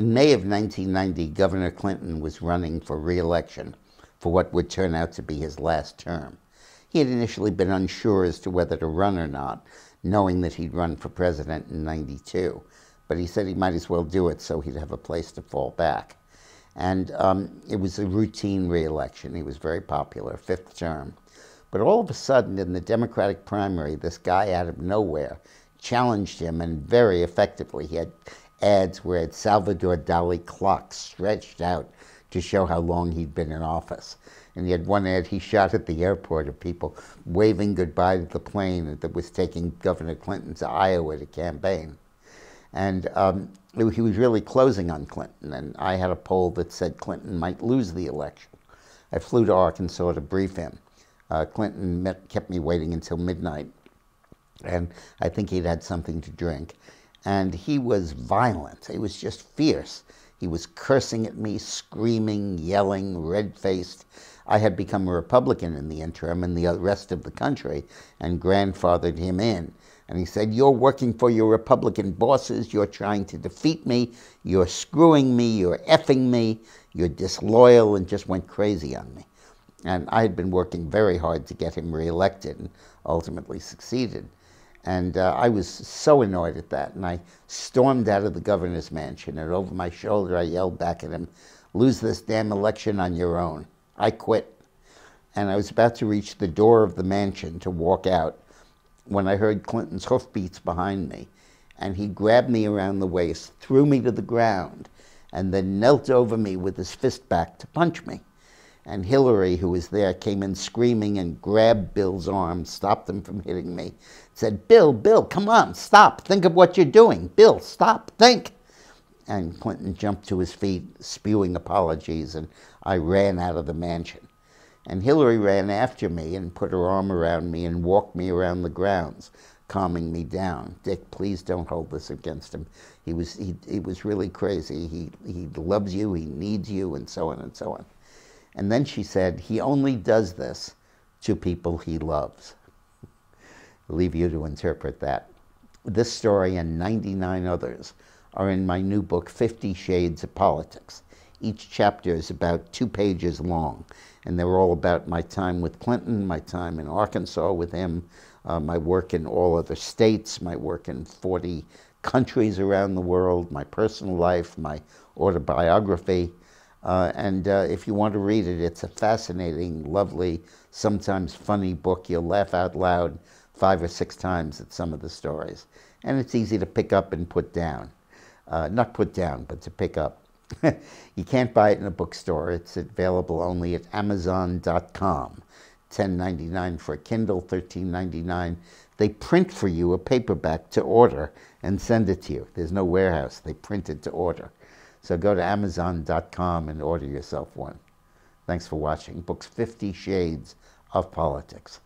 In May of 1990, Governor Clinton was running for re-election for what would turn out to be his last term. He had initially been unsure as to whether to run or not, knowing that he'd run for president in '92. But he said he might as well do it so he'd have a place to fall back. And it was a routine re-election. He was very popular, fifth term. But all of a sudden, in the Democratic primary, this guy out of nowhere challenged him, and very effectively. He had ads where had Salvador Dali clocks stretched out to show how long he'd been in office. And he had one ad he shot at the airport of people waving goodbye to the plane that was taking Governor Clinton to Iowa to campaign. And he was really closing on Clinton, and I had a poll that said Clinton might lose the election. I flew to Arkansas to brief him. Clinton kept me waiting until midnight, and I think he'd had something to drink. And he was violent. He was just fierce. He was cursing at me, screaming, yelling, red-faced. I had become a Republican in the interim, and the rest of the country, and grandfathered him in. And he said, "You're working for your Republican bosses. You're trying to defeat me. You're screwing me. You're effing me. You're disloyal," and just went crazy on me. And I had been working very hard to get him reelected and ultimately succeeded. And I was so annoyed at that. And I stormed out of the governor's mansion, and over my shoulder I yelled back at him, "Lose this damn election on your own. I quit." And I was about to reach the door of the mansion to walk out when I heard Clinton's hoofbeats behind me. And he grabbed me around the waist, threw me to the ground, and then knelt over me with his fist back to punch me. And Hillary, who was there, came in screaming and grabbed Bill's arm, stopped him from hitting me, said, Bill, come on, stop. Think of what you're doing. Bill, stop, think." And Clinton jumped to his feet, spewing apologies, and I ran out of the mansion. And Hillary ran after me and put her arm around me and walked me around the grounds, calming me down. "Dick, please don't hold this against him. He was really crazy. He loves you, he needs you," and so on and so on. And then she said, "He only does this to people he loves." I'll leave you to interpret that. This story and 99 others are in my new book, 50 Shades of Politics. Each chapter is about 2 pages long, and they're all about my time with Clinton, my time in Arkansas with him, my work in all other states, my work in 40 countries around the world, my personal life, my autobiography. And if you want to read it, it's a fascinating, lovely, sometimes funny book. You'll laugh out loud 5 or 6 times at some of the stories. And it's easy to pick up and put down. Not put down, but to pick up. You can't buy it in a bookstore. It's available only at Amazon.com. $10.99 for a Kindle, $13.99. They print for you a paperback to order and send it to you. There's no warehouse. They print it to order. So go to Amazon.com and order yourself one. Thanks for watching. Books 50 Shades of Politics.